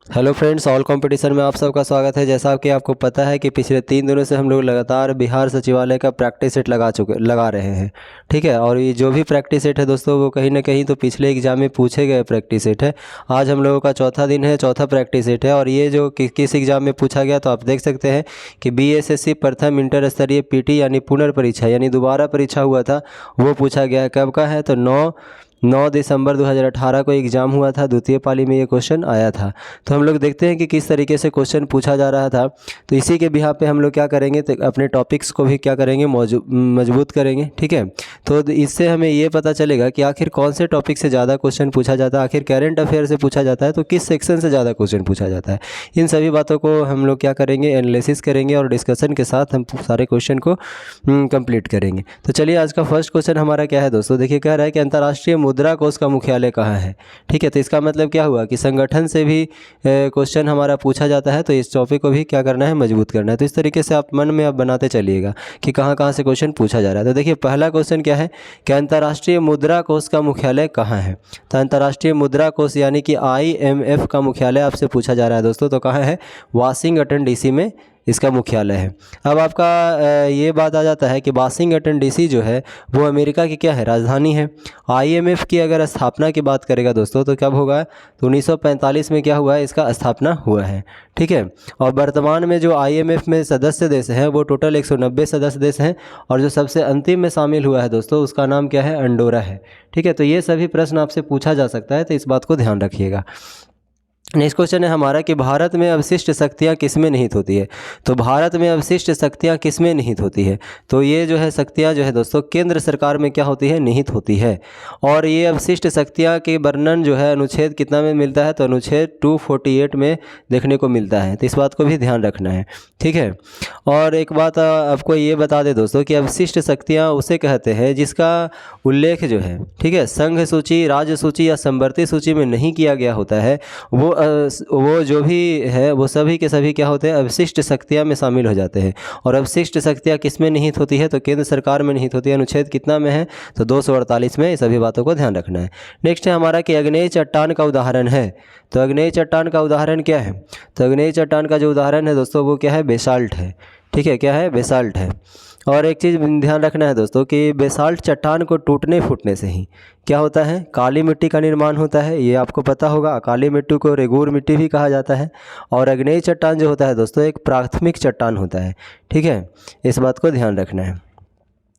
Hello friends, all competition में आप सबका स्वागत है। जैसा कि आपको पता है कि पिछले 3 दिनों से हम लोग लगातार बिहार सचिवालय का प्रैक्टिस सेट लगा रहे हैं। ठीक है, और ये जो भी प्रैक्टिस सेट है दोस्तों, वो कहीं ना कहीं तो पिछले एग्जाम में पूछे गए प्रैक्टिस सेट है। आज हम लोगों का चौथा दिन है, चौथा प्रैक्टिस सेट है। और ये जो किस एग्ज़ाम में पूछा गया, तो आप देख सकते हैं कि BSSC प्रथम इंटर स्तरीय PT यानी पुनर्परीक्षा यानी दोबारा परीक्षा हुआ था, वो पूछा गया है। कब का है? तो 9 दिसंबर 2018 को एग्ज़ाम हुआ था। द्वितीय पाली में ये क्वेश्चन आया था। तो हम लोग देखते हैं कि किस तरीके से क्वेश्चन पूछा जा रहा था। तो इसी के बिहाफ पे हम लोग क्या करेंगे, तो अपने टॉपिक्स को भी क्या करेंगे, मजबूत करेंगे। ठीक है, तो इससे हमें ये पता चलेगा कि आखिर कौन से टॉपिक से ज़्यादा क्वेश्चन पूछा जाता है, आखिर करेंट अफेयर से पूछा जाता है तो किस सेक्शन से ज़्यादा क्वेश्चन पूछा जाता है। इन सभी बातों को हम लोग क्या करेंगे, एनालिसिस करेंगे और डिस्कशन के साथ हम सारे क्वेश्चन को कंप्लीट करेंगे। तो चलिए, आज का फर्स्ट क्वेश्चन हमारा क्या है दोस्तों। देखिए, कह रहा है कि अंतर्राष्ट्रीय मुद्रा कोष का मुख्यालय कहाँ है। ठीक है, तो इसका मतलब क्या हुआ कि संगठन से भी क्वेश्चन हमारा पूछा जाता है, तो इस टॉपिक को भी क्या करना है, मजबूत करना है। तो इस तरीके से आप मन में आप बनाते चलिएगा कि कहाँ कहाँ से क्वेश्चन पूछा जा रहा है। तो देखिए, पहला क्वेश्चन क्या है कि अंतर्राष्ट्रीय मुद्रा कोष का मुख्यालय कहाँ है। तो अंतर्राष्ट्रीय मुद्रा कोष यानी कि IMF का मुख्यालय आपसे पूछा जा रहा है दोस्तों। तो कहाँ है? वाशिंगटन DC में इसका मुख्यालय है। अब आपका ये बात आ जाता है कि वाशिंगटन DC जो है वो अमेरिका की क्या है, राजधानी है। IMF की अगर स्थापना की बात करेगा दोस्तों, तो कब होगा? तो 1945 में क्या हुआ है, इसका स्थापना हुआ है। ठीक है, और वर्तमान में जो IMF में सदस्य देश हैं वो टोटल 190 सदस्य देश हैं। और जो सबसे अंतिम में शामिल हुआ है दोस्तों, उसका नाम क्या है? अंडोरा है। ठीक है, तो ये सभी प्रश्न आपसे पूछा जा सकता है, तो इस बात को ध्यान रखिएगा। नेक्स्ट क्वेश्चन है हमारा कि भारत में अवशिष्ट शक्तियाँ किसमें निहित होती है। तो भारत में अवशिष्ट शक्तियाँ किसमें निहित होती है? तो ये जो है शक्तियाँ जो है दोस्तों, केंद्र सरकार में क्या होती है, निहित होती है। और ये अवशिष्ट शक्तियाँ के वर्णन जो है अनुच्छेद कितना में मिलता है? तो अनुच्छेद 248 में देखने को मिलता है। तो इस बात को भी ध्यान रखना है। ठीक है, और एक बात आपको ये बता दें दोस्तों कि अवशिष्ट शक्तियाँ उसे कहते हैं जिसका उल्लेख जो है, ठीक है, संघ सूची, राज्य सूची या संवर्ती सूची में नहीं किया गया होता है। वो जो भी है वो सभी के सभी क्या होते हैं, अवशिष्ट शक्तियाँ में शामिल हो जाते हैं। और अवशिष्ट शक्तियाँ किस में निहित होती है? तो केंद्र सरकार में निहित होती है। अनुच्छेद कितना में है? तो 248 में। सभी बातों को ध्यान रखना है। नेक्स्ट है हमारा कि अग्नेय चट्टान का उदाहरण है। तो अग्नेय चट्टान का उदाहरण क्या है? तो अग्नेय चट्टान का जो उदाहरण है दोस्तों, वो क्या है? बेसाल्ट है। ठीक है, क्या है? बेसाल्ट है। और एक चीज़ ध्यान रखना है दोस्तों कि बेसाल्ट चट्टान को टूटने फूटने से ही क्या होता है, काली मिट्टी का निर्माण होता है। ये आपको पता होगा। काली मिट्टी को रेगूर मिट्टी भी कहा जाता है। और अग्नेय चट्टान जो होता है दोस्तों, एक प्राथमिक चट्टान होता है। ठीक है, इस बात को ध्यान रखना है।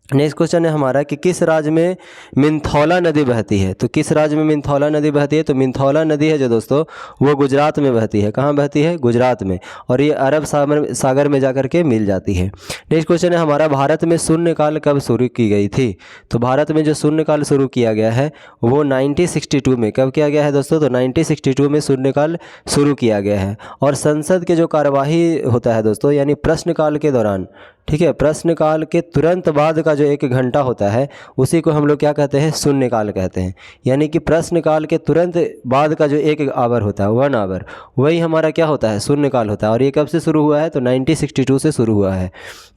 नेक्स्ट क्वेश्चन है हमारा कि किस राज्य में मिंथौला नदी बहती है। तो किस राज्य में मिंथौला नदी बहती है? तो मिंथौला नदी है जो दोस्तों, वो गुजरात में बहती है। कहाँ बहती है? गुजरात में। और ये अरब सागर में जाकर के मिल जाती है। नेक्स्ट क्वेश्चन है हमारा, भारत में शून्यकाल कब शुरू की गई थी। तो भारत में जो शून्यकाल शुरू किया गया है वो 1962 में। कब किया गया है दोस्तों? तो 1962 में शून्यकाल शुरू किया गया है। और संसद के जो कार्यवाही होता है दोस्तों, यानी प्रश्नकाल के दौरान, ठीक है, प्रश्नकाल के तुरंत बाद का जो 1 घंटा होता है, उसी को हम लोग क्या कहते हैं? शून्यकाल कहते हैं। यानी कि प्रश्नकाल के तुरंत बाद का जो 1 आवर होता है, 1 आवर, वही हमारा क्या होता है? शून्यकाल होता है। और ये कब से शुरू हुआ है? तो 1962 से शुरू हुआ है।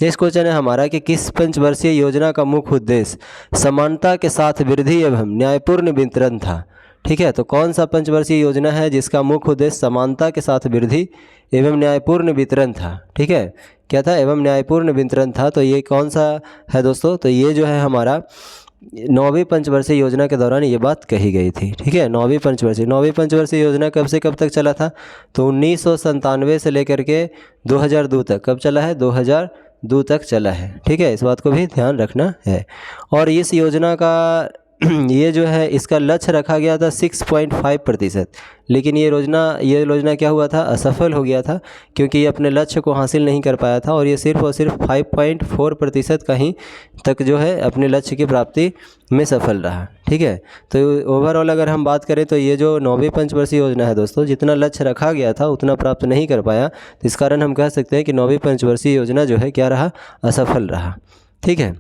नेक्स्ट क्वेश्चन है हमारा कि किस पंचवर्षीय योजना का मुख्य उद्देश्य समानता के साथ वृद्धि एवं न्यायपूर्ण वितरण था। ठीक है, तो कौन सा पंचवर्षीय योजना है जिसका मुख्य उद्देश्य समानता के साथ वृद्धि एवं न्यायपूर्ण वितरण था? ठीक है, क्या था? एवं न्यायपूर्ण वितरण था। तो ये कौन सा है दोस्तों? तो ये जो है हमारा 9वीं पंचवर्षीय योजना के दौरान ये बात कही गई थी। ठीक है, 9वीं पंचवर्षीय योजना कब से कब तक चला था? तो 1997 से लेकर के 2002 तक। कब चला है? 2002 तक चला है। ठीक है, इस बात को भी ध्यान रखना है। और इस योजना का ये जो है इसका लक्ष्य रखा गया था 6.5%। लेकिन ये योजना क्या हुआ था? असफल हो गया था, क्योंकि ये अपने लक्ष्य को हासिल नहीं कर पाया था। और ये सिर्फ और सिर्फ 5.4% का ही तक जो है अपने लक्ष्य की प्राप्ति में सफल रहा। ठीक है, तो ओवरऑल अगर हम बात करें तो ये जो 9वीं पंचवर्षीय योजना है दोस्तों, जितना लक्ष्य रखा गया था उतना प्राप्त नहीं कर पाया। तो इस कारण हम कह सकते हैं कि 9वीं पंचवर्षीय योजना जो है क्या रहा? असफल रहा। ठीक है,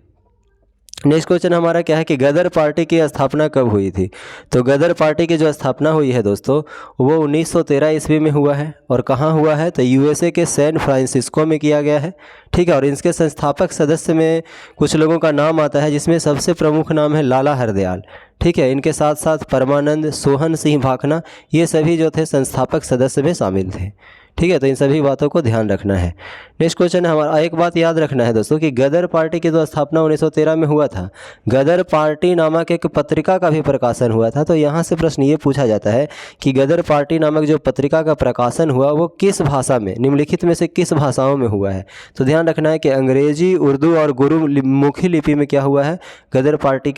नेक्स्ट क्वेश्चन हमारा क्या है कि गदर पार्टी की स्थापना कब हुई थी। तो गदर पार्टी की जो स्थापना हुई है दोस्तों, वो 1913 ईस्वी में हुआ है। और कहाँ हुआ है? तो USA के सैन फ्रांसिस्को में किया गया है। ठीक है, और इसके संस्थापक सदस्य में कुछ लोगों का नाम आता है, जिसमें सबसे प्रमुख नाम है लाला हरदयाल। ठीक है। इनके साथ साथ परमानंद, सोहन सिंह भाखना, ये सभी जो थे संस्थापक सदस्य में शामिल थे। ठीक है, तो इन सभी बातों को ध्यान रखना है। नेक्स्ट क्वेश्चन है हमारा, एक बात याद रखना है दोस्तों कि गदर पार्टी की जो स्थापना 1913 में हुआ था, गदर पार्टी नामक एक पत्रिका का भी प्रकाशन हुआ था। तो यहाँ से प्रश्न ये पूछा जाता है कि गदर पार्टी नामक जो पत्रिका का प्रकाशन हुआ वो किस भाषा में, निम्नलिखित में से किस भाषाओं में हुआ है। तो ध्यान रखना है कि अंग्रेजी, उर्दू और गुरुमुखी लिपि में क्या हुआ है, गदर पार्टी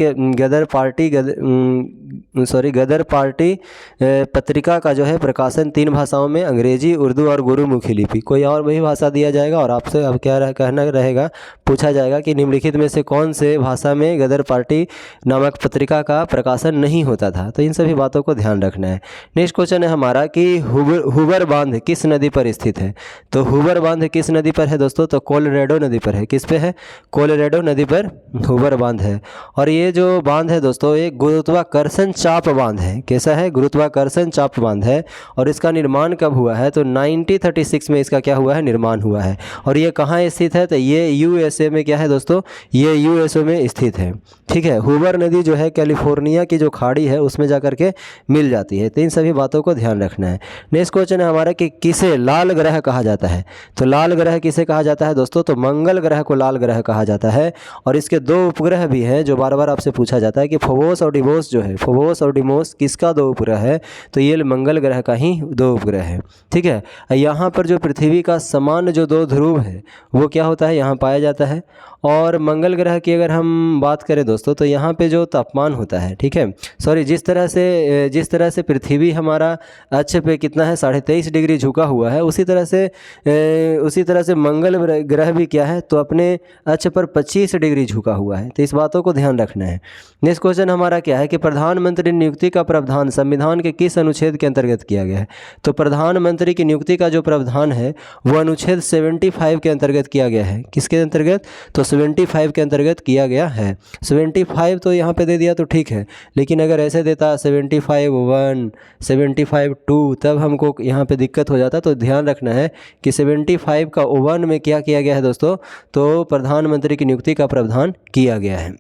पत्रिका का जो है प्रकाशन 3 भाषाओं में, अंग्रेजी, उर्दू और गुरुमुखी लिपि। कोई और वही भाषा दिया जाएगा और आपसे अब क्या कहना रहेगा, पूछा जाएगा कि निम्नलिखित में से कौन से भाषा में गदर पार्टी नामक पत्रिका का प्रकाशन नहीं होता था। तो इन सभी बातों को ध्यान रखना है। नेक्स्ट क्वेश्चन है हमारा कि हुबर बांध किस नदी पर स्थित है। तो हुबर बांध किस नदी पर है दोस्तों, तो कोलोराडो नदी पर है। किस पे है, कोलोराडो नदी पर हुबर बांध है। और ये जो बांध है दोस्तों, एक गुरुत्वाकर्षण चाप बांध है। कैसा है, गुरुत्वाकर्षण चाप बांध है। और इसका निर्माण कब हुआ है, तो 1936 में इसका क्या हुआ है, निर्माण हुआ है। और ये कहाँ स्थित है, तो ये यूएसए में क्या है दोस्तों, ये यूएसए में स्थित है। ठीक है, हुबर नदी जो है कैलिफोर्निया की जो खाड़ी है उसमें जा कर के मिल जाती है। तो इन सभी बातों को ध्यान रखना है। नेक्स्ट क्वेश्चन है हमारा कि किसे लाल ग्रह कहा जाता है। तो लाल ग्रह किसे कहा जाता है दोस्तों, तो मंगल ग्रह को लाल ग्रह कहा जाता है। और इसके 2 उपग्रह भी हैं जो बार बार आपसे पूछा जाता है कि फोबोस और डिमोस जो है, फोबोस और डिमोस किसका 2 उपग्रह है, तो ये मंगल ग्रह का ही 2 उपग्रह है। ठीक है, यहाँ पर जो पृथ्वी का समान जो 2 ध्रुव है वो क्या होता है, यहाँ पाया जाता है। और मंगल ग्रह की अगर हम बात करें दोस्तों, तो यहाँ पे जो तापमान होता है, ठीक है, सॉरी, जिस तरह से पृथ्वी हमारा अक्ष पे कितना है, 23.5 डिग्री झुका हुआ है, उसी तरह से मंगल ग्रह भी क्या है, तो अपने अक्ष पर 25 डिग्री झुका हुआ है। तो इस बातों को ध्यान रखना है। नेक्स्ट क्वेश्चन हमारा क्या है कि प्रधानमंत्री नियुक्ति का प्रावधान संविधान के किस अनुच्छेद के अंतर्गत किया गया है। तो प्रधानमंत्री की नियुक्ति का जो प्रावधान है वो अनुच्छेद 75 के अंतर्गत किया गया है। किसके अंतर्गत, तो 75 के अंतर्गत किया गया है। 75 तो यहाँ पे दे दिया तो ठीक है, लेकिन अगर ऐसे देता 75(1), 75(2), तब हमको यहाँ पे दिक्कत हो जाता। तो ध्यान रखना है कि 75 का 1 में क्या किया गया है दोस्तों, तो प्रधानमंत्री की नियुक्ति का प्रावधान किया गया है।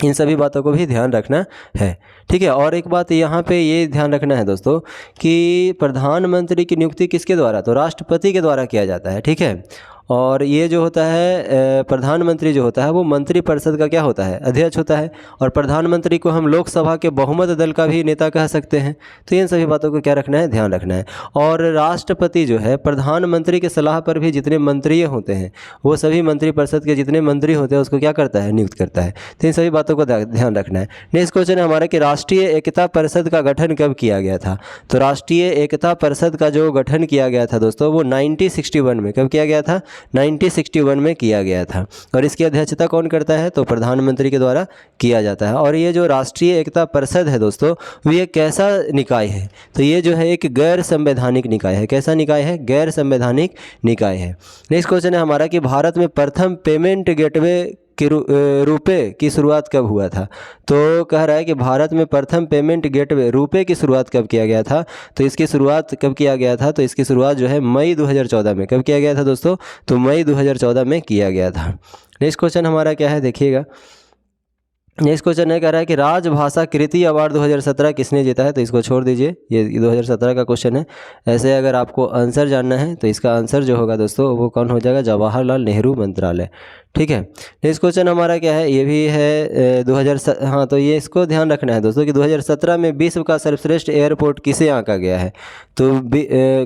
इन सभी बातों को भी ध्यान रखना है। ठीक है, और एक बात यहाँ पे ये ध्यान रखना है दोस्तों कि प्रधानमंत्री की नियुक्ति किसके द्वारा, तो राष्ट्रपति के द्वारा किया जाता है। ठीक है, और ये जो होता है प्रधानमंत्री जो होता है वो मंत्रिपरिषद का क्या होता है, अध्यक्ष होता है। और प्रधानमंत्री को हम लोकसभा के बहुमत दल का भी नेता कह सकते हैं। तो इन सभी बातों को क्या रखना है, ध्यान रखना है। और राष्ट्रपति जो है प्रधानमंत्री के सलाह पर भी जितने मंत्री होते हैं वो सभी मंत्रिपरिषद के जितने मंत्री होते हैं उसको क्या करता है, नियुक्त करता है। तो इन सभी बातों को ध्यान रखना है। नेक्स्ट क्वेश्चन है हमारा कि राष्ट्रीय एकता परिषद का गठन कब किया गया था। तो राष्ट्रीय एकता परिषद का जो गठन किया गया था दोस्तों वो 1961 में, कब किया गया था, 1961 में किया गया था। और इसकी अध्यक्षता कौन करता है, तो प्रधानमंत्री के द्वारा किया जाता है। और ये जो राष्ट्रीय एकता परिषद है दोस्तों वो ये कैसा निकाय है, तो ये जो है एक गैर संवैधानिक निकाय है। कैसा निकाय है, गैर संवैधानिक निकाय है। नेक्स्ट क्वेश्चन है हमारा कि भारत में प्रथम पेमेंट गेटवे कि रुपए की शुरुआत कब हुआ था। तो कह रहा है कि भारत में प्रथम पेमेंट गेटवे रुपए की शुरुआत कब किया गया था। तो इसकी शुरुआत कब किया गया था, तो इसकी शुरुआत जो है मई 2014 में, कब किया गया था दोस्तों, तो मई 2014 में किया गया था। नेक्स्ट क्वेश्चन हमारा क्या है, देखिएगा। नेक्स्ट क्वेश्चन है, कह रहा है कि राजभाषा कृति अवार्ड 2017 किसने जीता है। तो इसको छोड़ दीजिए, ये 2017 का क्वेश्चन है। ऐसे अगर आपको आंसर जानना है तो इसका आंसर जो होगा दोस्तों वो कौन हो जाएगा, जवाहरलाल नेहरू मंत्रालय। ठीक है, नेक्स्ट क्वेश्चन हमारा क्या है, ये भी है 2000, हाँ, तो ये इसको ध्यान रखना है दोस्तों कि 2017 में विश्व का सर्वश्रेष्ठ एयरपोर्ट किसे आंका गया है। तो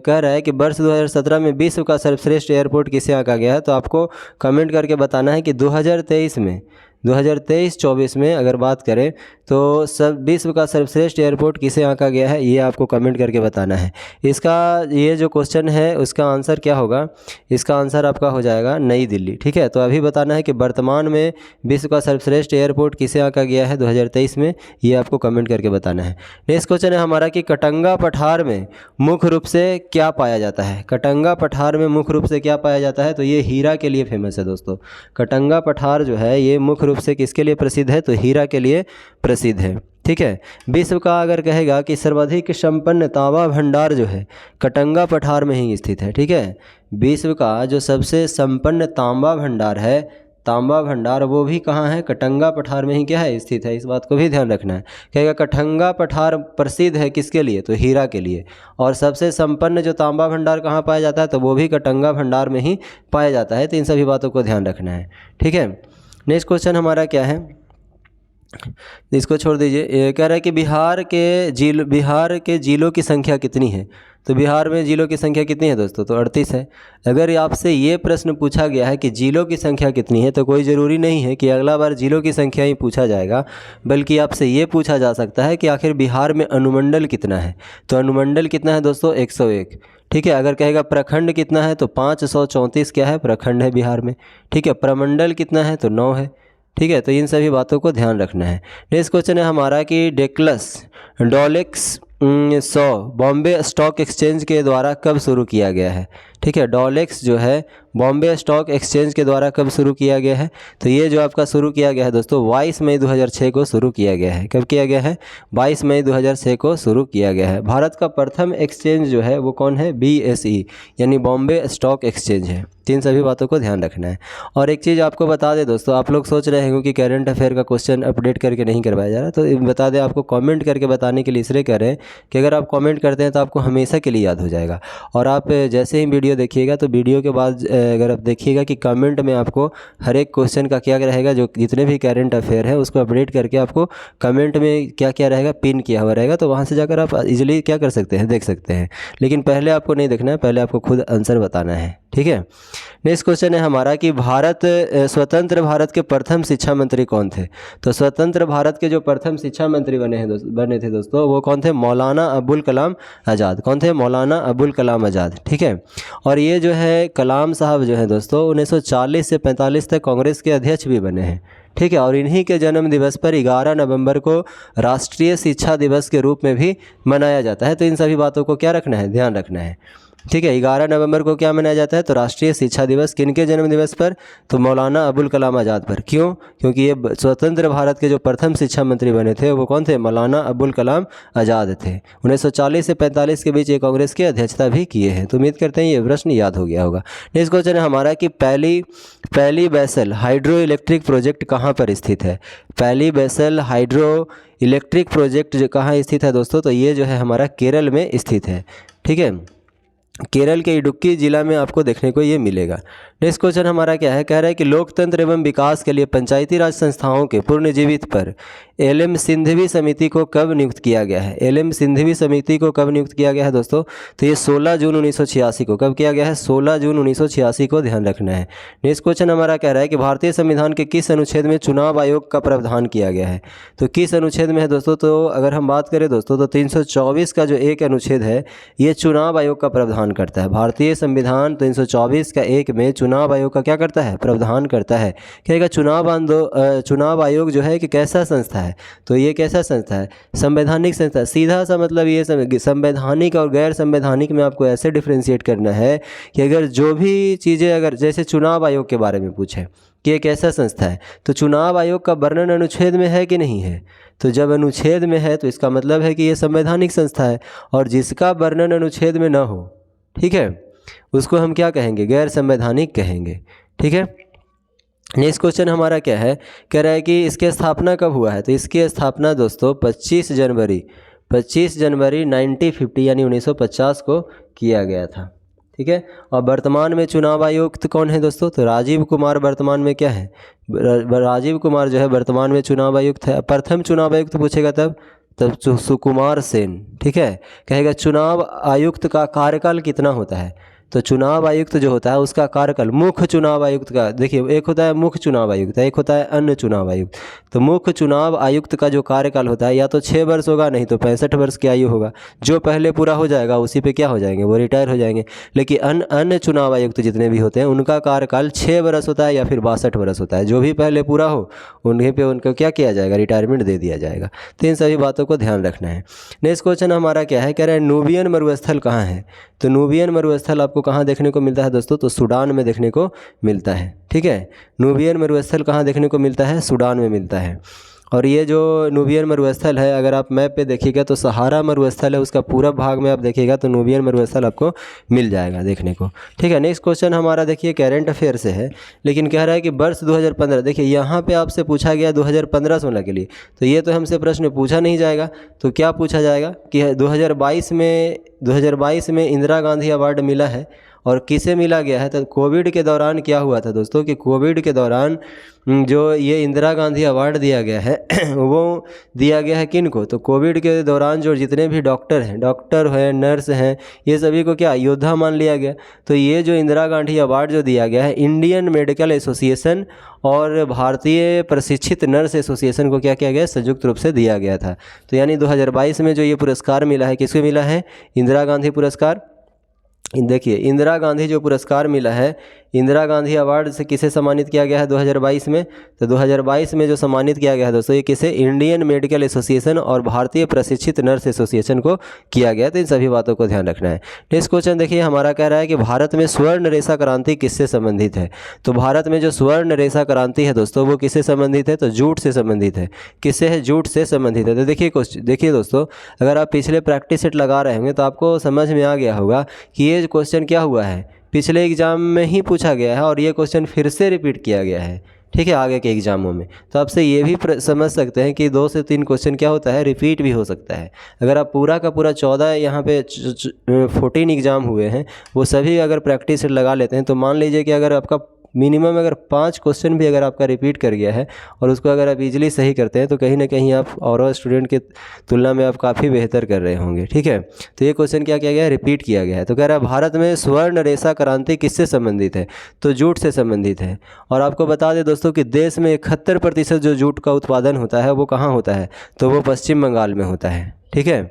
कह रहा है कि वर्ष 2017 में विश्व का सर्वश्रेष्ठ एयरपोर्ट किसे आंका गया है। तो आपको कमेंट करके बताना है कि 2023 में, 2023-24 में अगर बात करें तो सब विश्व का सर्वश्रेष्ठ एयरपोर्ट किसे आंका गया है, ये आपको कमेंट करके बताना है। इसका ये जो क्वेश्चन है उसका आंसर क्या होगा, इसका आंसर आपका हो जाएगा नई दिल्ली। ठीक है, तो अभी बताना है कि वर्तमान में विश्व का सर्वश्रेष्ठ एयरपोर्ट किसे आंका गया है 2023 में, ये आपको कमेंट करके बताना है। नेक्स्ट क्वेश्चन है हमारा कि कटंगा पठार में मुख्य रूप से क्या पाया जाता है। कटंगा पठार में मुख्य रूप से क्या पाया जाता है, तो ये हीरा के लिए फेमस है दोस्तों। कटंगा पठार जो है ये मुख्य रूप से किसके लिए प्रसिद्ध है, तो हीरा के लिए प्रसिद्ध है। ठीक है, विश्व का अगर कहेगा कि सर्वाधिक संपन्न तांबा भंडार जो है कटंगा पठार में ही स्थित है। ठीक है, विश्व का जो सबसे संपन्न तांबा भंडार है, तांबा भंडार वो भी कहाँ है, कटंगा पठार में ही क्या है स्थित है। इस बात को भी ध्यान रखना है। कहेगा कटंगा पठार प्रसिद्ध है किसके लिए, तो हीरा के लिए। और सबसे संपन्न जो तांबा भंडार कहाँ पाया जाता है, तो वो भी कटंगा भंडार में ही पाया जाता है। तो इन सभी बातों को ध्यान रखना है, ठीक है। नेक्स्ट क्वेश्चन हमारा क्या है, इसको छोड़ दीजिए। ये कह रहा है कि बिहार के जिलों की संख्या कितनी है। तो बिहार में जिलों की संख्या कितनी है दोस्तों, तो 38 है। अगर आपसे ये प्रश्न पूछा गया है कि जिलों की संख्या कितनी है, तो कोई ज़रूरी नहीं है कि अगला बार जिलों की संख्या ही पूछा जाएगा, बल्कि आपसे ये पूछा जा सकता है कि आखिर बिहार में अनुमंडल कितना है। तो अनुमंडल कितना है दोस्तों, 101, ठीक है। अगर कहेगा प्रखंड कितना है, तो 534 क्या है, प्रखंड है बिहार में, ठीक है। प्रमंडल कितना है, तो 9 है, ठीक है। तो इन सभी बातों को ध्यान रखना है। नेक्स्ट क्वेश्चन है हमारा कि डॉलेक्स 100 बॉम्बे स्टॉक एक्सचेंज के द्वारा कब शुरू किया गया है, ठीक है। डॉलेक्स जो है बॉम्बे स्टॉक एक्सचेंज के द्वारा कब शुरू किया गया है, तो ये जो आपका शुरू किया गया है दोस्तों 22 मई 2006 को शुरू किया गया है। कब किया गया है, 22 मई 2006 को शुरू किया गया है। भारत का प्रथम एक्सचेंज जो है वो कौन है, BSE यानी बॉम्बे स्टॉक एक्सचेंज है। तीन सभी बातों को ध्यान रखना है। और एक चीज़ आपको बता दें दोस्तों, आप लोग सोच रहे हैं कि करंट अफेयर का क्वेश्चन अपडेट करके नहीं करवाया जा रहा, तो बता दें आपको कमेंट करके बताने के लिए इसलिए कह रहे हैं कि अगर आप कमेंट करते हैं तो आपको हमेशा के लिए याद हो जाएगा। और आप जैसे ही वीडियो देखिएगा तो वीडियो के बाद अगर आप देखिएगा कि कमेंट में आपको हर एक क्वेश्चन का क्या रहेगा, जो जितने भी करंट अफेयर है उसको अपडेट करके आपको कमेंट में क्या क्या रहेगा पिन किया हुआ रहेगा, तो वहाँ से जाकर आप इजीली क्या कर सकते हैं, देख सकते हैं। लेकिन पहले आपको नहीं देखना है, पहले आपको खुद आंसर बताना है, ठीक है। नेक्स्ट क्वेश्चन है हमारा कि स्वतंत्र भारत के प्रथम शिक्षा मंत्री कौन थे। तो स्वतंत्र भारत के जो प्रथम शिक्षा मंत्री बने थे दोस्तों वो कौन थे, मौलाना अबुल कलाम आज़ाद। कौन थे, मौलाना अबुल कलाम आज़ाद, ठीक है। और ये जो है कलाम साहब जो है दोस्तों 1940 से 45 तक कांग्रेस के अध्यक्ष भी बने हैं, ठीक है। और इन्हीं के जन्म दिवस पर 11 नवंबर को राष्ट्रीय शिक्षा दिवस के रूप में भी मनाया जाता है। तो इन सभी बातों को क्या रखना है, ध्यान रखना है, ठीक है। 11 नवंबर को क्या मनाया जाता है, तो राष्ट्रीय शिक्षा दिवस। किनके जन्म दिवस पर, तो मौलाना अबुल कलाम आज़ाद पर। क्यों, क्योंकि ये स्वतंत्र भारत के जो प्रथम शिक्षा मंत्री बने थे वो कौन थे, मौलाना अबुल कलाम आज़ाद थे। 1940 से 45 के बीच ये कांग्रेस की अध्यक्षता भी किए हैं। तो उम्मीद करते हैं ये प्रश्न याद हो गया होगा। नेक्स्ट क्वेश्चन है हमारा कि पहली बैसल हाइड्रो इलेक्ट्रिक प्रोजेक्ट कहाँ पर स्थित है। पहली बैसल हाइड्रो इलेक्ट्रिक प्रोजेक्ट जो कहाँ स्थित है दोस्तों, तो ये जो है हमारा केरल में स्थित है, ठीक है। केरल के इडुक्की जिला में आपको देखने को ये मिलेगा। नेक्स्ट क्वेश्चन हमारा क्या है, कह रहा है कि लोकतंत्र एवं विकास के लिए पंचायती राज संस्थाओं के पुनर्जीवित पर LM सिंघवी समिति को कब नियुक्त किया गया है। LM सिंघवी समिति को कब नियुक्त किया गया है दोस्तों, तो ये 16 जून 1986 को। कब किया गया है, 16 जून 1986 को, ध्यान रखना है। नेक्स्ट क्वेश्चन हमारा कह रहा है कि भारतीय संविधान के किस अनुच्छेद में चुनाव आयोग का प्रावधान किया गया है। तो किस अनुच्छेद में है दोस्तों, तो अगर हम बात करें दोस्तों तो 324 का जो एक अनुच्छेद है ये चुनाव आयोग का प्रावधान करता है। भारतीय संविधान 324 का 1 में चुनाव आयोग का क्या करता है, प्रावधान करता है। कहेगा चुनाव आयोग जो है कि कैसा संस्था है, तो ये कैसा संस्था है, संवैधानिक संस्था। सीधा सा मतलब ये संवैधानिक और गैर संवैधानिक में आपको ऐसे डिफ्रेंशिएट करना है कि अगर जो भी चीज़ें अगर जैसे चुनाव आयोग के बारे में पूछे कि ये कैसा संस्था है, तो चुनाव आयोग का वर्णन अनुच्छेद में है कि नहीं है। तो जब अनुच्छेद में है तो इसका मतलब है कि ये संवैधानिक संस्था है, और जिसका वर्णन अनुच्छेद में ना हो, ठीक है, उसको हम क्या कहेंगे, गैर संवैधानिक कहेंगे, ठीक है। नेक्स्ट क्वेश्चन हमारा क्या है, कह रहा है कि इसकी स्थापना कब हुआ है। तो इसकी स्थापना दोस्तों 25 जनवरी 1950 यानी 1950 को किया गया था, ठीक है। और वर्तमान में चुनाव आयुक्त कौन है दोस्तों, तो राजीव कुमार वर्तमान में क्या है, राजीव कुमार जो है वर्तमान में चुनाव आयुक्त है। प्रथम चुनाव आयुक्त पूछेगा तब सुकुमार सेन, ठीक है। कहेगा चुनाव आयुक्त का कार्यकाल कितना होता है, तो चुनाव आयुक्त जो होता है उसका कार्यकाल, मुख्य चुनाव आयुक्त का, देखिए एक होता है मुख्य चुनाव आयुक्त, एक होता है अन्य चुनाव आयुक्त। तो मुख्य चुनाव आयुक्त का जो कार्यकाल होता है या तो 6 वर्ष होगा, नहीं तो 65 वर्ष की आयु होगा। जो पहले पूरा हो जाएगा उसी पे क्या हो जाएंगे, वो रिटायर हो जाएंगे। लेकिन अन्य चुनाव आयुक्त जितने भी होते हैं उनका कार्यकाल 6 वर्ष होता है या फिर 62 वर्ष होता है। जो भी पहले पूरा हो उन्हीं पे उनको क्या किया जाएगा, रिटायरमेंट दे दिया जाएगा। तो इन सभी बातों को ध्यान रखना है। नेक्स्ट क्वेश्चन हमारा क्या है, कह रहा है नूबियन मरुस्थल कहाँ है। तो नूबियन मरुस्थल आपको कहाँ देखने को मिलता है दोस्तों, तो सूडान में देखने को मिलता है, ठीक है। नूबियन मरुस्थल कहाँ देखने को मिलता है, सूडान में मिलता है। और ये जो नूबियन मरुस्थल है, अगर आप मैप पे देखिएगा तो सहारा मरुस्थल है, उसका पूरा भाग में आप देखिएगा तो नूबियन मरुस्थल आपको मिल जाएगा देखने को। ठीक है, नेक्स्ट क्वेश्चन हमारा देखिए करंट अफेयर से है, लेकिन कह रहा है कि वर्ष 2015, देखिए यहाँ पे आपसे पूछा गया 2015-16 के लिए, तो ये तो हमसे प्रश्न पूछा नहीं जाएगा। तो क्या पूछा जाएगा कि 2022 में इंदिरा गांधी अवार्ड मिला है और किसे मिला गया है। तो कोविड के दौरान क्या हुआ था दोस्तों कि कोविड के दौरान जो ये इंदिरा गांधी अवार्ड दिया गया है वो दिया गया है किन को, तो कोविड के दौरान जो जितने भी डॉक्टर हैं, नर्स हैं, ये सभी को क्या योद्धा मान लिया गया। तो ये जो इंदिरा गांधी अवार्ड जो दिया गया है, इंडियन मेडिकल एसोसिएशन और भारतीय प्रशिक्षित नर्स एसोसिएशन को क्या किया गया, संयुक्त रूप से दिया गया था। तो यानी 2022 में जो ये पुरस्कार मिला है, किसको मिला है, इंदिरा गांधी पुरस्कार। देखिए इंदिरा गांधी जो पुरस्कार मिला है, इंदिरा गांधी अवार्ड से किसे सम्मानित किया गया है 2022 में, तो 2022 में जो सम्मानित किया गया है दोस्तों, ये किसे, इंडियन मेडिकल एसोसिएशन और भारतीय प्रशिक्षित नर्स एसोसिएशन को किया गया। तो इन सभी बातों को ध्यान रखना है। नेक्स्ट क्वेश्चन देखिए हमारा कह रहा है कि भारत में स्वर्ण रेशा क्रांति किससे संबंधित है। तो भारत में जो स्वर्ण रेशा क्रांति है दोस्तों, वो किससे संबंधित है, तो जूट से संबंधित है। किससे है, जूट से संबंधित है। तो देखिए दोस्तों, अगर आप पिछले प्रैक्टिस सेट लगा रहे होंगे तो आपको समझ में आ गया होगा कि ये क्वेश्चन क्या हुआ है, पिछले एग्ज़ाम में ही पूछा गया है और ये क्वेश्चन फिर से रिपीट किया गया है। ठीक है, आगे के एग्ज़ामों में। तो आपसे ये भी समझ सकते हैं कि 2 से 3 क्वेश्चन क्या होता है, रिपीट भी हो सकता है। अगर आप पूरा का पूरा 14 यहाँ पे 14 एग्ज़ाम हुए हैं, वो सभी अगर प्रैक्टिस लगा लेते हैं, तो मान लीजिए कि अगर आपका मिनिमम अगर 5 क्वेश्चन भी अगर आपका रिपीट कर गया है और उसको अगर आप इजीली सही करते हैं, तो कहीं ना कहीं आप और स्टूडेंट के तुलना में आप काफ़ी बेहतर कर रहे होंगे। ठीक है, तो ये क्वेश्चन क्या किया गया है, रिपीट किया गया है। तो कह रहा है भारत में स्वर्ण रेशा क्रांति किससे संबंधित है, तो जूट से संबंधित है। और आपको बता दें दोस्तों कि देश में 71% जो जूट का उत्पादन होता है वो कहाँ होता है, तो वो पश्चिम बंगाल में होता है। ठीक है,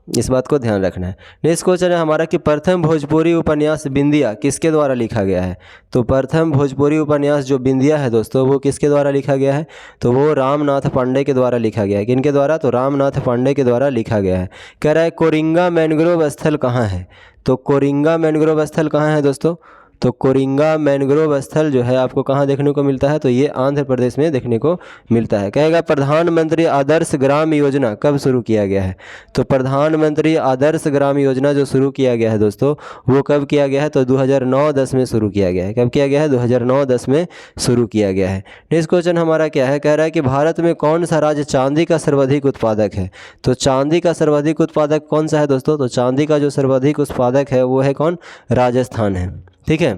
इस बात को ध्यान रखना है। नेक्स्ट क्वेश्चन है हमारा कि प्रथम भोजपुरी उपन्यास बिंदिया किसके द्वारा लिखा गया है। तो प्रथम भोजपुरी उपन्यास जो बिंदिया है दोस्तों, वो किसके द्वारा लिखा गया है, तो वो रामनाथ पांडे के द्वारा लिखा गया है। किनके द्वारा, तो रामनाथ पांडे के द्वारा लिखा गया है। कह रहा है कोरिंगा मैनग्रोव स्थल कहाँ है। तो कोरिंगा मैनग्रोव स्थल कहाँ है दोस्तों, तो कोरिंगा मैनग्रोव स्थल जो है आपको कहाँ देखने को मिलता है, तो ये आंध्र प्रदेश में देखने को मिलता है। कहेगा प्रधानमंत्री आदर्श ग्राम योजना कब शुरू किया गया है। तो प्रधानमंत्री आदर्श ग्राम योजना जो शुरू किया गया है दोस्तों, वो कब किया गया है, तो 2009-10 में शुरू किया गया है। कब किया गया है, 2009-10 में शुरू किया गया है। नेक्स्ट क्वेश्चन हमारा क्या है, कह रहा है कि भारत में कौन सा राज्य चांदी का सर्वाधिक उत्पादक है। तो चांदी का सर्वाधिक उत्पादक कौन सा है दोस्तों, तो चांदी का जो सर्वाधिक उत्पादक है वो है कौन, राजस्थान है। ठीक है,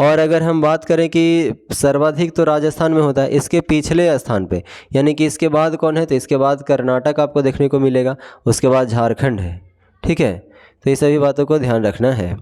और अगर हम बात करें कि सर्वाधिक तो राजस्थान में होता है, इसके पिछले स्थान पे यानी कि इसके बाद कौन है, तो इसके बाद कर्नाटक आपको देखने को मिलेगा, उसके बाद झारखंड है। ठीक है, तो ये सभी बातों को ध्यान रखना है।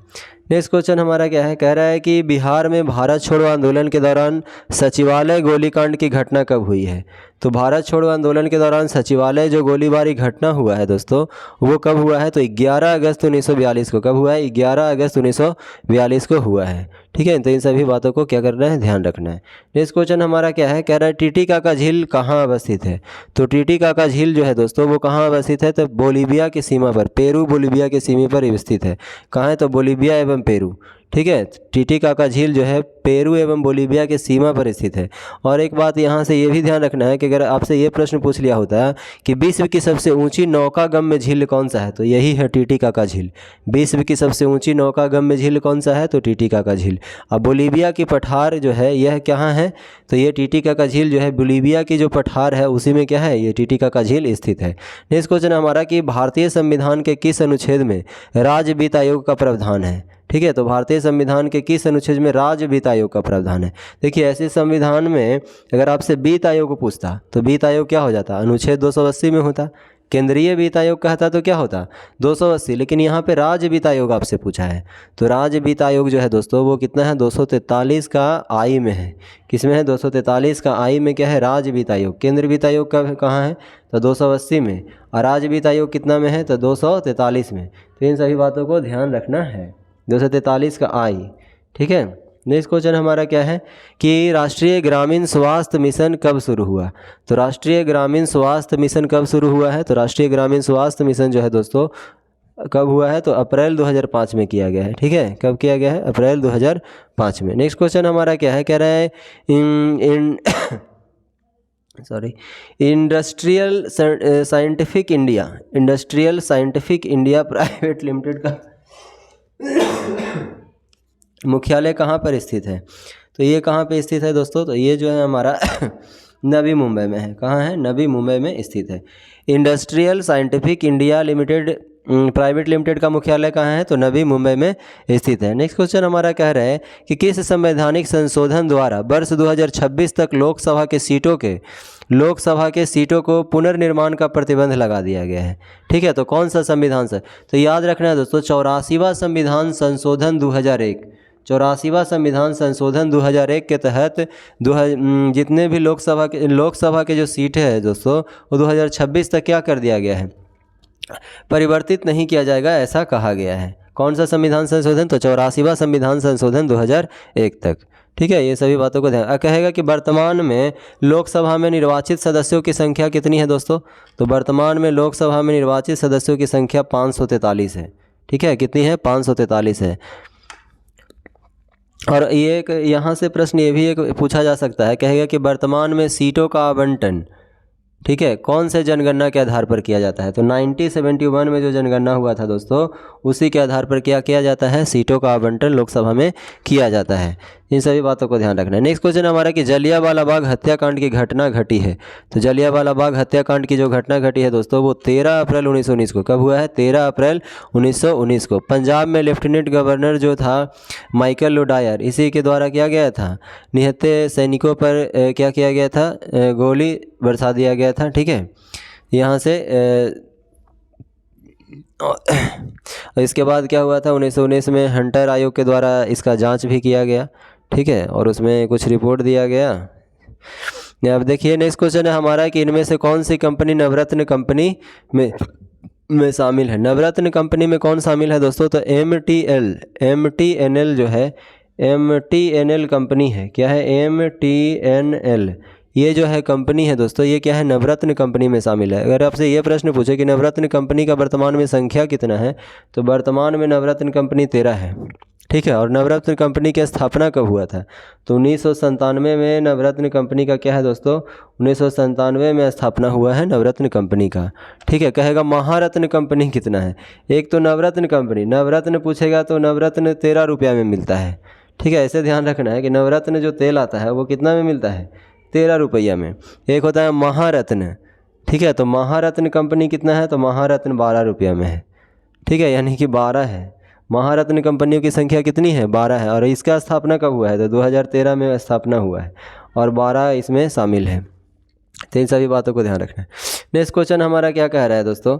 नेक्स्ट क्वेश्चन हमारा क्या है, कह रहा है कि बिहार में भारत छोड़ो आंदोलन के दौरान सचिवालय गोलीकांड की घटना कब हुई है। तो भारत छोड़ो आंदोलन के दौरान सचिवालय जो गोलीबारी घटना हुआ है दोस्तों, वो कब हुआ है, तो 11 अगस्त 1942 को। कब हुआ है, 11 अगस्त 1942 को हुआ है। ठीक है, तो इन सभी बातों को क्या करना है, ध्यान रखना है। नेक्स्ट क्वेश्चन हमारा क्या है, कह रहा है टिटिकाका झील कहाँ अवस्थित है। तो टिटिकाका झील जो है दोस्तों, वो कहाँ अवस्थित है, तो बोलीविया की सीमा पर, पेरू बोलीविया की सीमा पर स्थित है। कहाँ है, तो बोलीविया एवं पेरू। ठीक है, टिटिकाका झील जो है पेरू एवं बोलीविया के सीमा पर स्थित है। और एक बात यहाँ से ये भी ध्यान रखना है कि अगर आपसे ये प्रश्न पूछ लिया होता है कि विश्व की सबसे ऊंची नौकागम्य झील कौन सा है, तो यही है टिटिकाका झील। विश्व की सबसे ऊंची नौकागम्य झील कौन सा है, तो टिटिकाका झील। अब बोलीविया की पठार जो है यह कहाँ है, तो ये टिटिकाका झील जो है बोलीविया की जो पठार है उसी में क्या है, ये टिटिकाका झील स्थित है। नेक्स्ट क्वेश्चन हमारा कि भारतीय संविधान के किस अनुच्छेद में राज्य वित्त आयोग का प्रावधान है। ठीक है, तो भारतीय संविधान के किस अनुच्छेद में राज्य वित्त आयोग का प्रावधान है। देखिए ऐसे संविधान में अगर आपसे वित्त आयोग पूछता तो वित्त आयोग क्या हो जाता, अनुच्छेद 280 में होता। केंद्रीय वित्त आयोग कहता तो क्या होता, 280। लेकिन यहाँ पे राज्य वित्त आयोग आपसे पूछा है, तो राज्य वित्त आयोग जो है दोस्तों वो कितना है, 243 का आई में है। किस में है, 243 का आई में क्या है, राज्य वित्त आयोग। केंद्र वित्त आयोग का कहाँ है, तो 280 में, और राज्य वित्त आयोग कितना में है, तो 243 में। तो इन सभी बातों को ध्यान रखना है, 243 का आई। ठीक है, नेक्स्ट क्वेश्चन हमारा क्या है कि राष्ट्रीय ग्रामीण स्वास्थ्य मिशन कब शुरू हुआ। तो राष्ट्रीय ग्रामीण स्वास्थ्य मिशन कब शुरू हुआ है, तो राष्ट्रीय ग्रामीण स्वास्थ्य मिशन जो है दोस्तों कब हुआ है, तो अप्रैल 2005 में किया गया है। ठीक है, कब किया गया है, अप्रैल 2005 में। नेक्स्ट क्वेश्चन हमारा क्या है, कह रहा है sorry, industrial scientific India private limited का मुख्यालय कहाँ पर स्थित है? तो ये कहाँ पे स्थित है दोस्तों? तो ये जो है हमारा नवी मुंबई में है। कहाँ है? नवी मुंबई में स्थित है। Industrial scientific India limited private limited का मुख्यालय कहाँ है? तो नवी मुंबई में स्थित है। नेक्स्ट क्वेश्चन हमारा कह रहा है कि किस संवैधानिक संशोधन द्वारा वर्ष 2026 तक लोकसभा के सीटों को पुनर्निर्माण का प्रतिबंध लगा दिया गया है? ठीक है, तो कौन सा संविधान से? तो याद रखना है दोस्तों, 84वां संविधान संशोधन 2001, 84वां संविधान संशोधन 2001 के तहत जितने भी लोकसभा के जो सीटें हैं दोस्तों, वो 2026 तक क्या कर दिया गया है? परिवर्तित नहीं किया जाएगा, ऐसा कहा गया है। कौन सा संविधान संशोधन? तो 84वां संविधान संशोधन 2001 तक। ठीक है, ये सभी बातों को ध्यान कहेगा कि वर्तमान में लोकसभा में निर्वाचित सदस्यों की संख्या कितनी है दोस्तों? तो वर्तमान में लोकसभा में निर्वाचित सदस्यों की संख्या 543 है। ठीक है, कितनी है? 543 है। और ये एक यहाँ से प्रश्न ये भी एक पूछा जा सकता है, कहेगा कि वर्तमान में सीटों का आवंटन, ठीक है, कौन से जनगणना के आधार पर किया जाता है? तो 1971 में जो जनगणना हुआ था दोस्तों, उसी के आधार पर क्या किया जाता है? सीटों का आवंटन लोकसभा में किया जाता है। इन सभी बातों को ध्यान रखना है। नेक्स्ट क्वेश्चन हमारा कि जलियांवाला बाग हत्याकांड की घटना घटी है। तो जलियांवाला बाग हत्याकांड की जो घटना घटी है दोस्तों, वो 13 अप्रैल 1919 को। कब हुआ है? 13 अप्रैल 1919 को। पंजाब में लेफ्टिनेंट गवर्नर जो था माइकल लोडायर, इसी के द्वारा किया गया था। निहत्थे सैनिकों पर क्या किया गया था? गोली बरसा दिया गया था। ठीक है, यहाँ से इसके बाद क्या हुआ था? 1919 में हंटर आयोग के द्वारा इसका जांच भी किया गया। ठीक है, और उसमें कुछ रिपोर्ट दिया गया। अब देखिए नेक्स्ट क्वेश्चन है हमारा कि इनमें से कौन सी कंपनी नवरत्न कंपनी में शामिल है? नवरत्न कंपनी में कौन शामिल है दोस्तों? तो MTNL जो है, MTNL कंपनी है। क्या है? MTNL, ये जो है कंपनी है दोस्तों, ये क्या है? नवरत्न कंपनी में शामिल है। अगर आपसे ये प्रश्न पूछे कि नवरत्न कंपनी का वर्तमान में संख्या कितना है, तो वर्तमान में नवरत्न कंपनी 13 है। ठीक है, और नवरत्न कंपनी की स्थापना कब हुआ था? तो 1997 में नवरत्न कंपनी का क्या है दोस्तों? 1997 में स्थापना हुआ है नवरत्न कंपनी का। ठीक है, कहेगा महारत्न कंपनी कितना है? एक तो नवरत्न कंपनी, नवरत्न पूछेगा तो नवरत्न 13 रुपया में मिलता है। ठीक है, ऐसे ध्यान रखना है कि नवरत्न जो तेल आता है वो कितना में मिलता है? 13 रुपया में। एक होता है महारत्न। ठीक है, तो महारत्न कंपनी कितना है? तो महारत्न 12 रुपया में है। ठीक है, यानी कि 12 है। महारत्न कंपनियों की संख्या कितनी है? 12 है। और इसका स्थापना कब हुआ है? तो 2013 में स्थापना हुआ है और 12 इसमें शामिल है। तो इन सभी बातों को ध्यान रखना है। नेक्स्ट क्वेश्चन हमारा क्या कह रहा है दोस्तों?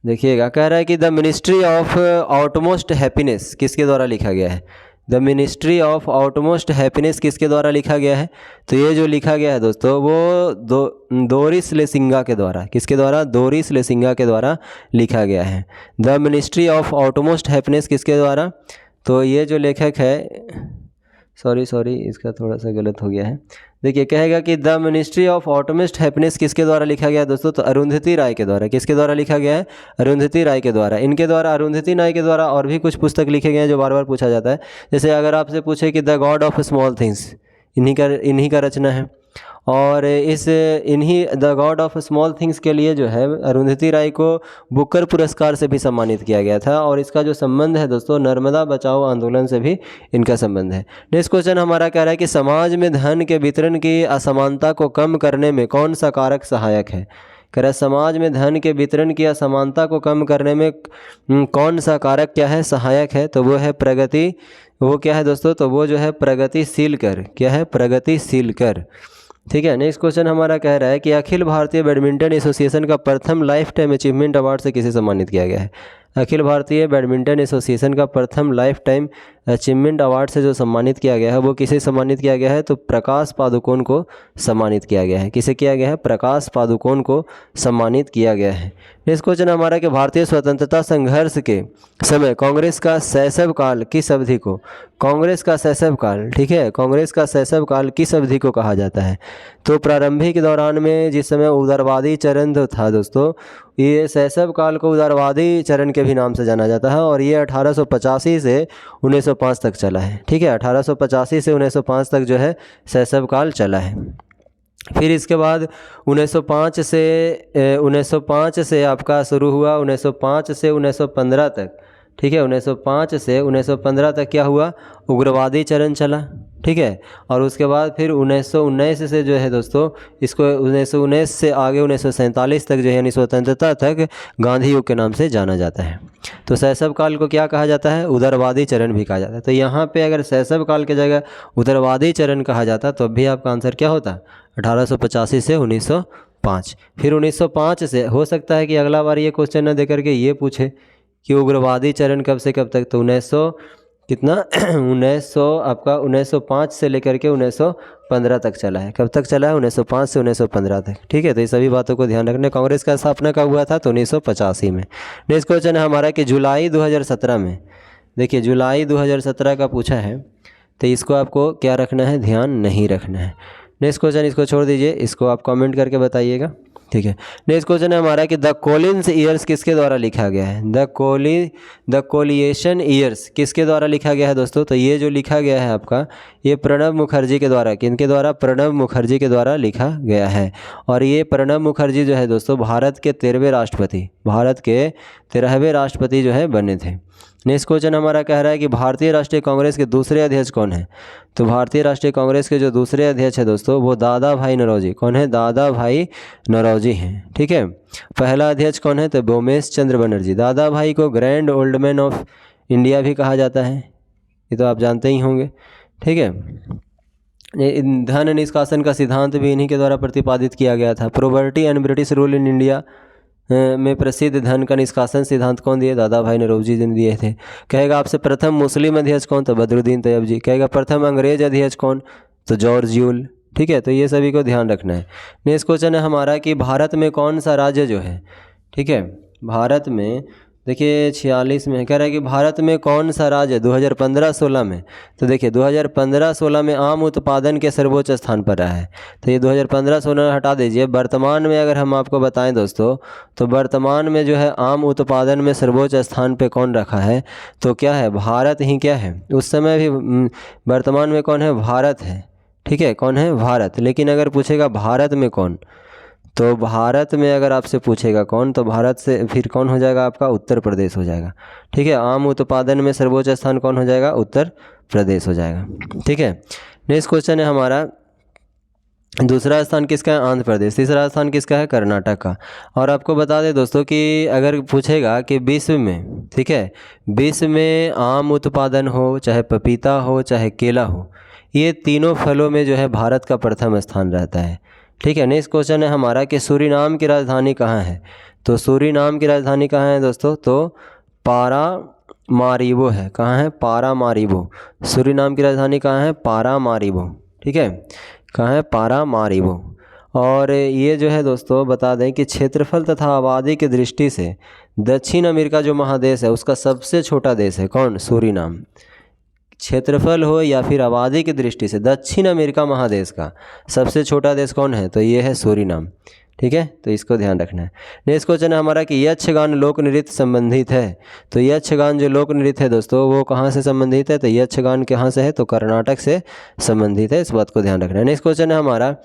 देखिएगा, कह रहा है कि the ministry of outmost happiness किसके द्वारा लिखा गया है? The ministry of outmost happiness किसके द्वारा लिखा गया है? तो ये जो लिखा गया है दोस्तों, वो डोरिस लेसिंगा के द्वारा, किसके द्वारा? डोरिस लेसिंगा के द्वारा लिखा गया है। The ministry of outmost happiness किसके द्वारा? तो ये जो लेखक है, सॉरी इसका थोड़ा सा गलत हो गया है। देखिए, कहेगा कि the ministry of outmost happiness किसके द्वारा लिखा गया है दोस्तों? तो अरुंधति राय के द्वारा। किसके द्वारा लिखा गया है? अरुंधति राय के द्वारा। इनके द्वारा, अरुंधति राय के द्वारा और भी कुछ पुस्तक लिखे गए हैं जो बार बार पूछा जाता है। जैसे अगर आपसे पूछे कि the God of small things, इन्हीं का रचना है। और इन्हीं the God of small things के लिए जो है अरुंधति राय को बुकर पुरस्कार से भी सम्मानित किया गया था। और इसका जो संबंध है दोस्तों, नर्मदा बचाओ आंदोलन से भी इनका संबंध है। नेक्स्ट क्वेश्चन हमारा कह रहा है कि समाज में धन के वितरण की असमानता को कम करने में कौन सा कारक सहायक है? कह रहा है समाज में धन के वितरण की असमानता को कम करने में कौन सा कारक क्या है? सहायक है। तो वो है प्रगति। वो क्या है दोस्तों? तो वो जो है प्रगतिशील कर। क्या है? प्रगतिशील कर। ठीक है, नेक्स्ट क्वेश्चन हमारा कह रहा है कि अखिल भारतीय बैडमिंटन एसोसिएशन का प्रथम लाइफ टाइम अचीवमेंट अवार्ड से किसे सम्मानित किया गया है? अखिल भारतीय बैडमिंटन एसोसिएशन का प्रथम लाइफ टाइम अचीवमेंट अवार्ड से जो सम्मानित किया गया है, वो किसे सम्मानित किया गया है? तो प्रकाश पादुकोण को सम्मानित किया गया है। किसे किया गया है? प्रकाश पादुकोण को सम्मानित किया गया है। नेक्स्ट क्वेश्चन हमारा कि भारतीय स्वतंत्रता संघर्ष के समय कांग्रेस का शैशव काल किस अवधि को? कांग्रेस का शैशव काल, ठीक है, कांग्रेस का शैशव काल किस अवधि को कहा जाता है? तो प्रारंभिक दौरान में जिस समय उदारवादी चरण था दोस्तों, ये शैशव काल को उदारवादी चरण के भी नाम से जाना जाता है। और ये 1885 से 1905 तक चला है। ठीक है, 1885 से 1905 तक जो है शैशव काल चला है। फिर इसके बाद 1905 से आपका शुरू हुआ, 1905 से 1915 तक, ठीक है। 1905 से 1915 तक क्या हुआ, उग्रवादी चरण चला, ठीक है। और उसके बाद फिर 1919 से जो है दोस्तों, इसको 1919 से आगे 1947 तक जो है, यानी स्वतंत्रता तक गांधी युग के नाम से जाना जाता है। तो शैशव काल को क्या कहा जाता है, उदारवादी चरण भी कहा जाता है। तो यहाँ पे अगर शैशव काल की जगह उदारवादी चरण कहा जाता तो भी आपका आंसर क्या होता, 1885 से 1905। फिर 1905 से हो सकता है कि अगला बार ये क्वेश्चन न दे करके ये पूछे कि उग्रवादी चरण कब से कब तक, तो 1900 आपका 1905 से लेकर के 1915 तक चला है। कब तक चला है, 1905 से 1915 तक, ठीक है। तो ये सभी बातों को ध्यान रखना। कांग्रेस का स्थापना कब हुआ था, तो 1985 में। नेक्स्ट क्वेश्चन है हमारा कि जुलाई 2017 में, देखिए जुलाई 2017 का पूछा है, तो इसको आपको क्या रखना है, ध्यान नहीं रखना है। नेक्स्ट क्वेश्चन इसको छोड़ दीजिए, इसको आप कमेंट करके बताइएगा, ठीक है। नेक्स्ट क्वेश्चन है हमारा कि द कोलिन्स ईयर्स किसके द्वारा लिखा गया है, द कोलिएशन ईयर्स किसके द्वारा लिखा गया है दोस्तों, तो ये जो लिखा गया है आपका, ये प्रणब मुखर्जी के द्वारा, किनके द्वारा, प्रणब मुखर्जी के द्वारा लिखा गया है। और ये प्रणब मुखर्जी जो है दोस्तों, भारत के 13वें राष्ट्रपति जो है बने थे। नेक्स्ट क्वेश्चन हमारा कह रहा है कि भारतीय राष्ट्रीय कांग्रेस के दूसरे अध्यक्ष कौन है, तो भारतीय राष्ट्रीय कांग्रेस के जो दूसरे अध्यक्ष है दोस्तों, वो दादा भाई नौरोजी, कौन है, दादा भाई नौरोजी हैं, ठीक है। पहला अध्यक्ष कौन है, तो व्योमेश चंद्र बनर्जी। दादा भाई को grand old man of India भी कहा जाता है, ये तो आप जानते ही होंगे, ठीक है। धन निष्कासन का सिद्धांत भी इन्हीं के द्वारा प्रतिपादित किया गया था। Poverty and British rule in India में प्रसिद्ध धन का निष्कासन सिद्धांत कौन दिए, दादा भाई नौरोजी ने दिए थे। कहेगा आपसे प्रथम मुस्लिम अध्यक्ष कौन, तो बदरुद्दीन तैयब जी। कहेगा प्रथम अंग्रेज अध्यक्ष कौन, तो जॉर्ज यूल, ठीक है। तो ये सभी को ध्यान रखना है। नेक्स्ट क्वेश्चन है हमारा कि भारत में कौन सा राज्य जो है, ठीक है, भारत में देखिए 46 में कह रहा है कि भारत में कौन सा राज्य 2015-16 में, तो देखिए 2015-16 में आम उत्पादन के सर्वोच्च स्थान पर रहा है। तो ये 2015-16 हटा दीजिए। वर्तमान में अगर हम आपको बताएं दोस्तों, तो वर्तमान में जो है आम उत्पादन में सर्वोच्च स्थान पे कौन रखा है, तो क्या है, भारत ही क्या है। उस समय भी वर्तमान में कौन है, भारत है, ठीक है, कौन है, भारत। लेकिन अगर पूछेगा भारत में कौन, तो भारत में अगर आपसे पूछेगा कौन, तो भारत से फिर कौन हो जाएगा आपका, उत्तर प्रदेश हो जाएगा, ठीक है। आम उत्पादन में सर्वोच्च स्थान कौन हो जाएगा, उत्तर प्रदेश हो जाएगा, ठीक है। नेक्स्ट क्वेश्चन है हमारा, दूसरा स्थान किसका है, आंध्र प्रदेश। तीसरा स्थान किसका है, कर्नाटक का। और आपको बता दें दोस्तों कि अगर पूछेगा कि विश्व में, ठीक है, विश्व में आम उत्पादन हो, चाहे पपीता हो, चाहे केला हो, ये तीनों फलों में जो है भारत का प्रथम स्थान रहता है, ठीक है। नेक्स्ट क्वेश्चन है हमारा कि सूरीनाम की राजधानी कहाँ है, तो सूरीनाम की राजधानी कहाँ है दोस्तों, तो पारामारिबो है। कहाँ है, पारामारिबो। सूरीनाम की राजधानी कहाँ है, पारामारिबो, ठीक है, कहाँ है, पारामारिबो। और ये जो है दोस्तों बता दें कि क्षेत्रफल तथा आबादी की दृष्टि से दक्षिण अमेरिका जो महादेश है उसका सबसे छोटा देश है कौन, सूरीनाम। क्षेत्रफल हो या फिर आबादी की दृष्टि से दक्षिण अमेरिका महादेश का सबसे छोटा देश कौन है, तो ये है सूरीनाम, ठीक है। तो इसको ध्यान रखना है। नेक्स्ट क्वेश्चन है हमारा कि यक्षगान लोक नृत्य संबंधित है, तो यक्षगान जो लोक नृत्य है दोस्तों वो कहाँ से संबंधित है, तो यक्षगान कहाँ से है, तो कर्नाटक से संबंधित है, इस बात को ध्यान रखना है। नेक्स्ट क्वेश्चन है हमारा,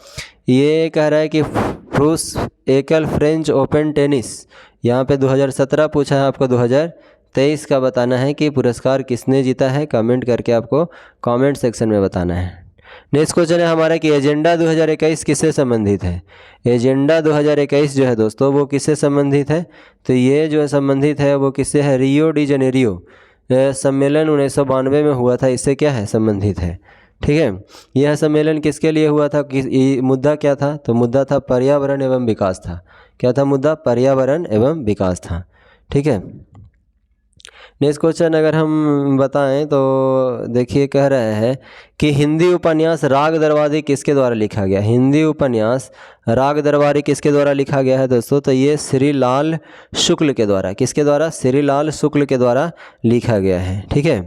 ये कह रहा है कि प्रूस एकल फ्रेंच ओपन टेनिस, यहाँ पे 2017 पूछा है, आपको 2023 का बताना है कि पुरस्कार किसने जीता है। कमेंट करके आपको कमेंट सेक्शन में बताना है। नेक्स्ट क्वेश्चन है हमारा कि एजेंडा 2021 किससे संबंधित है। एजेंडा 2021 जो है दोस्तों वो किससे संबंधित है, तो ये जो है संबंधित है वो किससे है, रियो डी जनेरियो सम्मेलन 1992 में हुआ था, इससे क्या है, संबंधित है, ठीक है। यह सम्मेलन किसके लिए हुआ था, मुद्दा क्या था, तो मुद्दा था पर्यावरण एवं विकास था। क्या था मुद्दा, पर्यावरण एवं विकास था, ठीक है। नेक्स्ट क्वेश्चन अगर हम बताएं तो देखिए कह रहे हैं कि हिंदी उपन्यास राग दरबारी किसके द्वारा लिखा गया। हिंदी उपन्यास राग दरबारी किसके द्वारा लिखा गया है दोस्तों, तो ये श्री लाल शुक्ल के द्वारा, किसके द्वारा, श्री लाल शुक्ल के द्वारा लिखा गया है, ठीक है।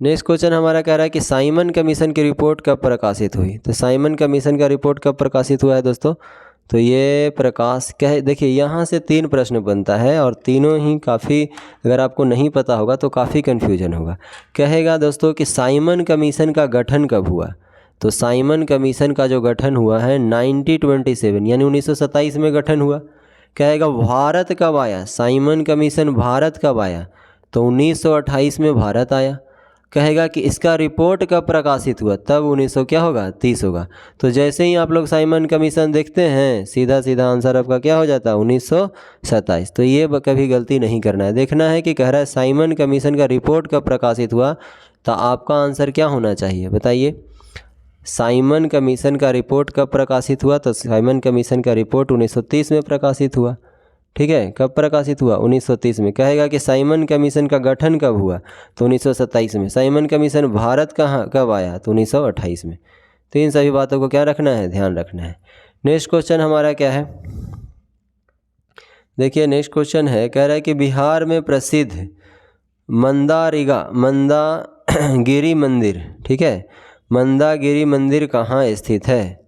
नेक्स्ट क्वेश्चन हमारा कह रहा है कि साइमन कमीशन की रिपोर्ट कब प्रकाशित हुई, तो साइमन कमीशन का रिपोर्ट कब प्रकाशित हुआ है दोस्तों, तो ये प्रकाश कह देखिए यहाँ से 3 प्रश्न बनता है और तीनों ही काफ़ी, अगर आपको नहीं पता होगा तो काफ़ी कन्फ्यूजन होगा। कहेगा दोस्तों कि साइमन कमीशन का गठन कब हुआ, तो साइमन कमीशन का जो गठन हुआ है 1927 यानी 1927 में गठन हुआ। कहेगा भारत कब आया, साइमन कमीशन भारत कब आया, तो 1928 में भारत आया। कहेगा कि इसका रिपोर्ट कब प्रकाशित हुआ, तब 1900 क्या होगा 30 होगा। तो जैसे ही आप लोग साइमन कमीशन देखते हैं सीधा सीधा आंसर आपका क्या हो जाता है 1927। तो ये कभी गलती नहीं करना है, देखना है कि कह रहा है साइमन कमीशन का रिपोर्ट कब प्रकाशित हुआ, तो आपका आंसर क्या होना चाहिए बताइए। साइमन कमीशन का रिपोर्ट कब प्रकाशित हुआ, तो साइमन कमीशन का रिपोर्ट 1930 में प्रकाशित हुआ। ठीक है, कब प्रकाशित हुआ 1930 में। कहेगा कि साइमन कमीशन का गठन कब हुआ, तो 1927 में। साइमन कमीशन भारत कहाँ कब आया, तो 1928 में। तो इन सभी बातों को क्या रखना है, ध्यान रखना है। नेक्स्ट क्वेश्चन हमारा क्या है, देखिए नेक्स्ट क्वेश्चन है, कह रहा है कि बिहार में प्रसिद्ध मंदागिरी मंदिर, ठीक है, मंदागिरी मंदिर कहाँ स्थित है।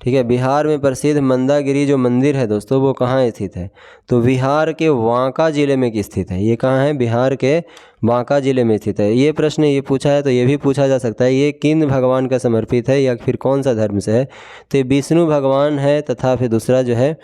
ठीक है, बिहार में प्रसिद्ध मंदागिरी जो मंदिर है दोस्तों वो कहाँ स्थित है, तो बिहार के बांका ज़िले में स्थित है। ये कहाँ है, बिहार के बांका ज़िले में स्थित है। ये प्रश्न ये पूछा है तो ये भी पूछा जा सकता है ये किन भगवान का समर्पित है या फिर कौन सा धर्म से है, तो ये विष्णु भगवान है तथा फिर दूसरा जो है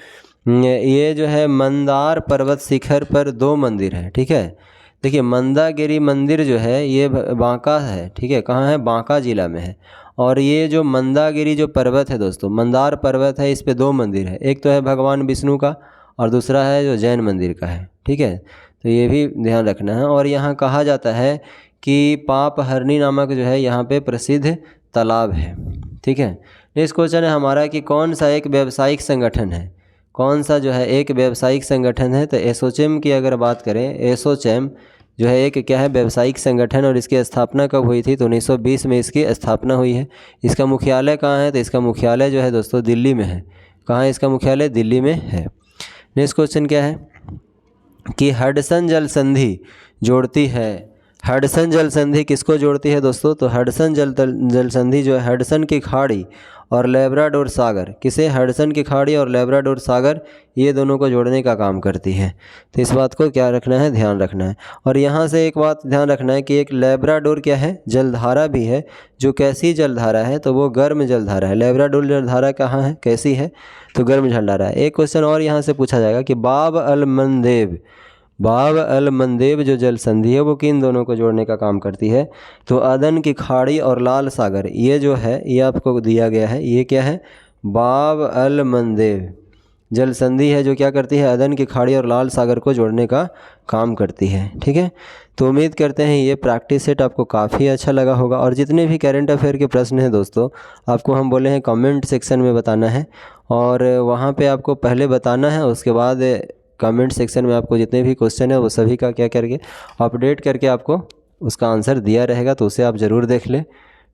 ये जो है मंदार पर्वत शिखर पर 2 मंदिर है। ठीक है, देखिए मंदागिरी मंदिर जो है ये बांका है, ठीक है, कहाँ है, बांका ज़िला में है। और ये जो मंदागिरी जो पर्वत है दोस्तों, मंदार पर्वत है, इस पे 2 मंदिर है, एक तो है भगवान विष्णु का और दूसरा है जो जैन मंदिर का है। ठीक है, तो ये भी ध्यान रखना है। और यहाँ कहा जाता है कि पाप हरनी नामक जो है यहाँ पे प्रसिद्ध तालाब है। ठीक है, नेक्स्ट क्वेश्चन है हमारा कि कौन सा एक व्यावसायिक संगठन है, कौन सा जो है एक व्यावसायिक संगठन है, तो एसोचैम की अगर बात करें, एसोचैम जो है एक क्या है व्यावसायिक संगठन, और इसकी स्थापना कब हुई थी, तो 1920 में इसकी स्थापना हुई है। इसका मुख्यालय कहाँ है, तो इसका मुख्यालय जो है दोस्तों दिल्ली में है। कहाँ है इसका मुख्यालय, दिल्ली में है। नेक्स्ट क्वेश्चन क्या है कि हडसन जल संधि जोड़ती है, हडसन जल संधि किसको जोड़ती है दोस्तों, तो हडसन जल संधि जो है हडसन की खाड़ी और लेब्राडोर सागर, किसे, हडसन की खाड़ी और लेब्राडोर सागर, ये दोनों को जोड़ने का काम करती है। तो इस बात को क्या रखना है, ध्यान रखना है। और यहाँ से एक बात ध्यान रखना है कि एक लेब्राडोर क्या है, जलधारा भी है, जो कैसी जलधारा है, तो वो गर्म जलधारा है। लेब्राडोर जलधारा कहाँ है, कैसी है, तो गर्म जलधारा है। एक क्वेश्चन और यहाँ से पूछा जाएगा कि बाब अल मंदेब जो जल संधि है वो किन दोनों को जोड़ने का काम करती है, तो अदन की खाड़ी और लाल सागर, ये जो है ये आपको दिया गया है, ये क्या है, बाब अल मंदेब जल संधि है जो क्या करती है, अदन की खाड़ी और लाल सागर को जोड़ने का काम करती है। ठीक है, तो उम्मीद करते हैं ये प्रैक्टिस सेट आपको काफ़ी अच्छा लगा होगा। और जितने भी करंट अफेयर के प्रश्न हैं दोस्तों, आपको हम बोले हैं कमेंट सेक्शन में बताना है, और वहाँ पे आपको पहले बताना है, उसके बाद कमेंट सेक्शन में आपको जितने भी क्वेश्चन है वो सभी का क्या करके अपडेट करके आपको उसका आंसर दिया रहेगा, तो उसे आप ज़रूर देख लें।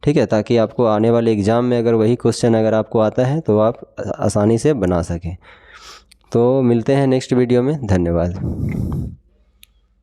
ठीक है, ताकि आपको आने वाले एग्ज़ाम में अगर वही क्वेश्चन अगर आपको आता है तो आप आसानी से बना सकें। तो मिलते हैं नेक्स्ट वीडियो में, धन्यवाद।